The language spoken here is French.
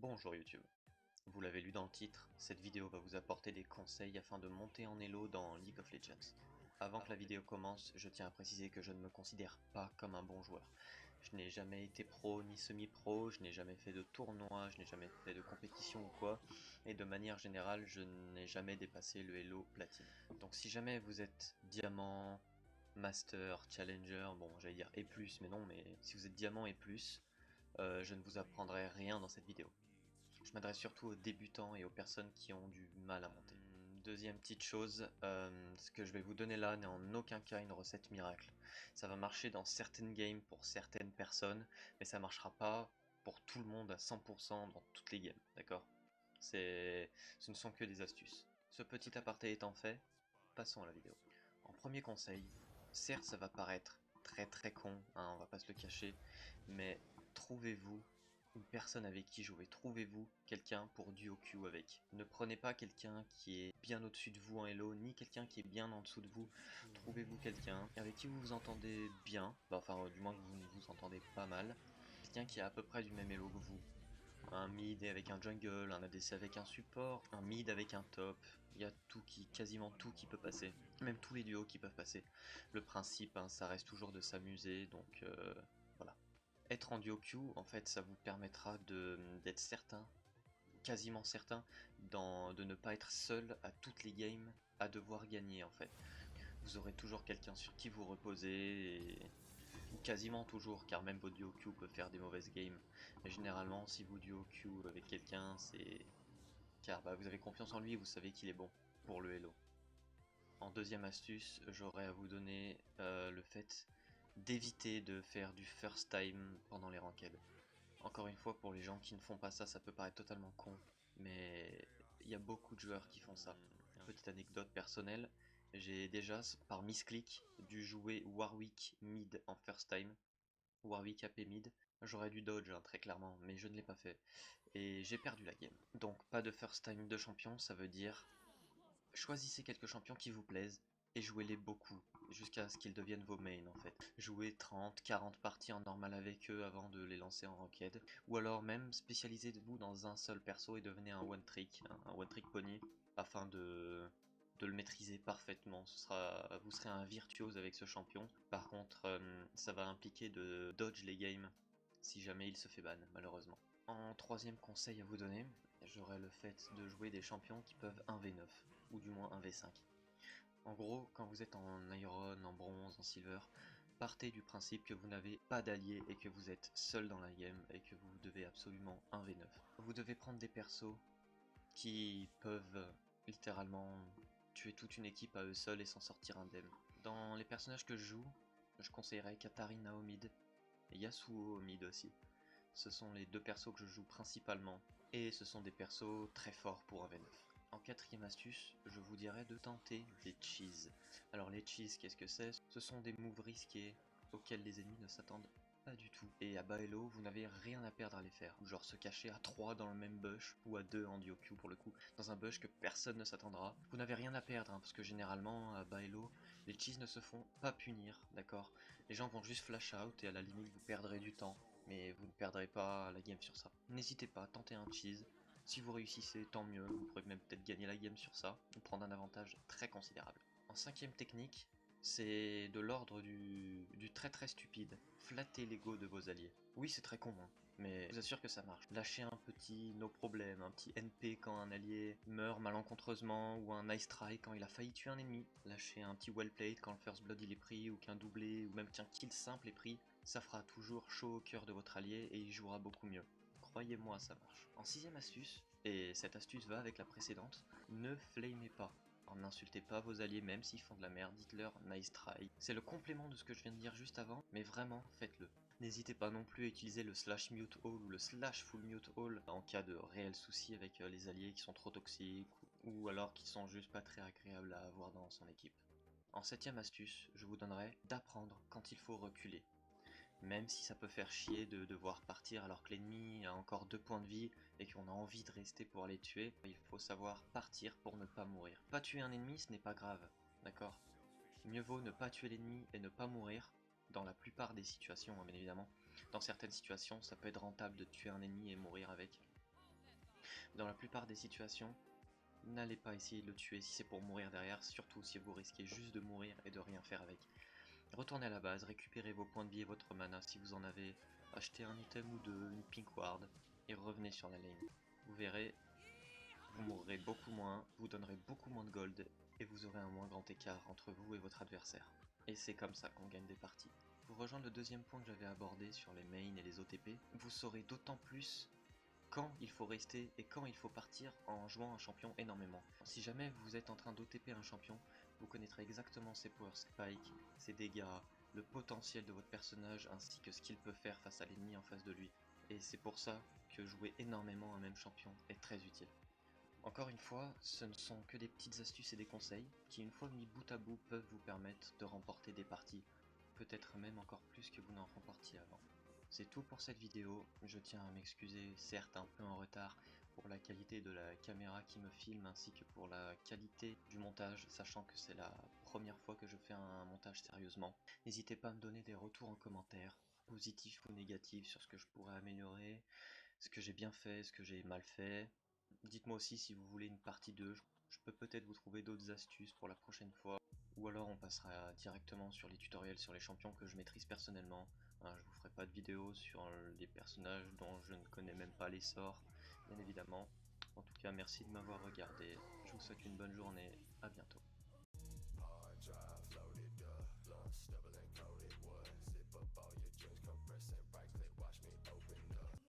Bonjour YouTube. Vous l'avez lu dans le titre, cette vidéo va vous apporter des conseils afin de monter en elo dans League of Legends. Avant que la vidéo commence, je tiens à préciser que je ne me considère pas comme un bon joueur. Je n'ai jamais été pro ni semi-pro, je n'ai jamais fait de tournoi, je n'ai jamais fait de compétition ou quoi, et de manière générale, je n'ai jamais dépassé le elo platine. Donc si jamais vous êtes diamant, master, challenger, bon j'allais dire et plus, mais non, mais si vous êtes diamant et plus, je ne vous apprendrai rien dans cette vidéo. Je m'adresse surtout aux débutants et aux personnes qui ont du mal à monter. Deuxième petite chose, ce que je vais vous donner là n'est en aucun cas une recette miracle. Ça va marcher dans certaines games pour certaines personnes, mais ça marchera pas pour tout le monde à 100% dans toutes les games, d'accord? Ce ne sont que des astuces. Ce petit aparté étant fait, passons à la vidéo. En premier conseil, certes ça va paraître très con, hein, on va pas se le cacher, mais trouvez-vous une personne avec qui jouer, trouvez-vous quelqu'un pour duo queue avec. Ne prenez pas quelqu'un qui est bien au-dessus de vous en elo, ni quelqu'un qui est bien en dessous de vous. Trouvez-vous quelqu'un avec qui vous vous entendez bien, enfin du moins que vous vous entendez pas mal. Quelqu'un qui est à peu près du même elo que vous. Un mid avec un jungle, un ADC avec un support, un mid avec un top. Il y a quasiment tout qui peut passer. Même tous les duos qui peuvent passer. Le principe, hein, ça reste toujours de s'amuser, donc voilà. Être en duo queue, en fait, ça vous permettra d'être certain, quasiment certain, de ne pas être seul à toutes les games à devoir gagner, en fait. Vous aurez toujours quelqu'un sur qui vous reposer, ou quasiment toujours, car même votre duo queue peut faire des mauvaises games. Mais généralement, si vous duo queue avec quelqu'un, c'est car vous avez confiance en lui, vous savez qu'il est bon pour le Elo. En deuxième astuce, j'aurais à vous donner le fait d'éviter de faire du first time pendant les ranked. Encore une fois, pour les gens qui ne font pas ça, ça peut paraître totalement con, mais il y a beaucoup de joueurs qui font ça. Petite anecdote personnelle, j'ai déjà, par misclick, dû jouer Warwick mid en first time, Warwick AP mid. J'aurais dû dodge, hein, très clairement, mais je ne l'ai pas fait. Et j'ai perdu la game. Donc pas de first time de champion, ça veut dire choisissez quelques champions qui vous plaisent et jouez-les beaucoup, jusqu'à ce qu'ils deviennent vos mains en fait. Jouez 30, 40 parties en normal avec eux avant de les lancer en ranked, ou alors même spécialisez-vous dans un seul perso et devenez un one trick, un one trick pony, afin de le maîtriser parfaitement. Vous serez un virtuose avec ce champion. Par contre, ça va impliquer de dodge les games si jamais il se fait ban, malheureusement. En troisième conseil à vous donner, j'aurais le fait de jouer des champions qui peuvent 1v9, ou du moins 1v5. En gros, quand vous êtes en iron, en bronze, en silver, partez du principe que vous n'avez pas d'alliés et que vous êtes seul dans la game et que vous devez absolument 1v9. Vous devez prendre des persos qui peuvent littéralement tuer toute une équipe à eux seuls et s'en sortir indemne. Dans les personnages que je joue, je conseillerais Katarina au mid et Yasuo au mid aussi. Ce sont les deux persos que je joue principalement, et ce sont des persos très forts pour un V9. En quatrième astuce, je vous dirais de tenter les cheese. Alors les cheese, qu'est-ce que c'est? Ce sont des moves risqués auxquels les ennemis ne s'attendent pas du tout. Et à bas elo, vous n'avez rien à perdre à les faire. Genre se cacher à 3 dans le même bush, ou à 2 en duo queue pour le coup, dans un bush que personne ne s'attendra. Vous n'avez rien à perdre, hein, parce que généralement, à bas elo, les cheese ne se font pas punir, d'accord? Les gens vont juste flash out et à la limite vous perdrez du temps, mais vous ne perdrez pas la game sur ça. N'hésitez pas, tentez un cheese. Si vous réussissez, tant mieux, vous pourrez même peut-être gagner la game sur ça, ou prendre un avantage très considérable. En cinquième technique, c'est de l'ordre du très stupide. Flattez l'ego de vos alliés. Oui, c'est très con, hein, mais je vous assure que ça marche. Lâchez un petit no problème, un petit NP quand un allié meurt malencontreusement, ou un nice try quand il a failli tuer un ennemi. Lâchez un petit well played quand le first blood il est pris, ou qu'un doublé, ou même qu'un kill simple est pris. Ça fera toujours chaud au cœur de votre allié et il jouera beaucoup mieux. Croyez-moi, ça marche. En sixième astuce, et cette astuce va avec la précédente, ne flamez pas. Alors, n'insultez pas vos alliés même s'ils font de la merde, dites-leur nice try. C'est le complément de ce que je viens de dire juste avant, mais vraiment, faites-le. N'hésitez pas non plus à utiliser le slash mute all ou le slash full mute all en cas de réels soucis avec les alliés qui sont trop toxiques ou alors qui sont juste pas très agréables à avoir dans son équipe. En septième astuce, je vous donnerai d'apprendre quand il faut reculer. Même si ça peut faire chier de devoir partir alors que l'ennemi a encore 2 points de vie et qu'on a envie de rester pour aller tuer, il faut savoir partir pour ne pas mourir. Pas tuer un ennemi, ce n'est pas grave, d'accord? Mieux vaut ne pas tuer l'ennemi et ne pas mourir, dans la plupart des situations, hein, bien évidemment. Dans certaines situations, ça peut être rentable de tuer un ennemi et mourir avec. Dans la plupart des situations, n'allez pas essayer de le tuer si c'est pour mourir derrière, surtout si vous risquez juste de mourir et de rien faire avec. Retournez à la base, récupérez vos points de vie et votre mana si vous en avez, achetez un item ou deux, une pink ward, et revenez sur la lane. Vous verrez, vous mourrez beaucoup moins, vous donnerez beaucoup moins de gold, et vous aurez un moins grand écart entre vous et votre adversaire. Et c'est comme ça qu'on gagne des parties. Pour rejoindre le deuxième point que j'avais abordé sur les mains et les OTP, vous saurez d'autant plus quand il faut rester et quand il faut partir en jouant un champion énormément. Si jamais vous êtes en train d'OTP un champion, vous connaîtrez exactement ses power spikes, ses dégâts, le potentiel de votre personnage ainsi que ce qu'il peut faire face à l'ennemi en face de lui. Et c'est pour ça que jouer énormément un même champion est très utile. Encore une fois, ce ne sont que des petites astuces et des conseils qui, une fois mis bout à bout, peuvent vous permettre de remporter des parties, peut-être même encore plus que vous n'en remportiez avant. C'est tout pour cette vidéo, je tiens à m'excuser, certes un peu en retard, pour la qualité de la caméra qui me filme ainsi que pour la qualité du montage, sachant que c'est la première fois que je fais un montage sérieusement. N'hésitez pas à me donner des retours en commentaire, positifs ou négatifs, sur ce que je pourrais améliorer, ce que j'ai bien fait, ce que j'ai mal fait. Dites-moi aussi si vous voulez une partie 2, je peux peut-être vous trouver d'autres astuces pour la prochaine fois. Ou alors on passera directement sur les tutoriels sur les champions que je maîtrise personnellement. Hein, je vous ferai pas de vidéo sur les personnages dont je ne connais même pas les sorts, bien évidemment. En tout cas, merci de m'avoir regardé. Je vous souhaite une bonne journée. À bientôt.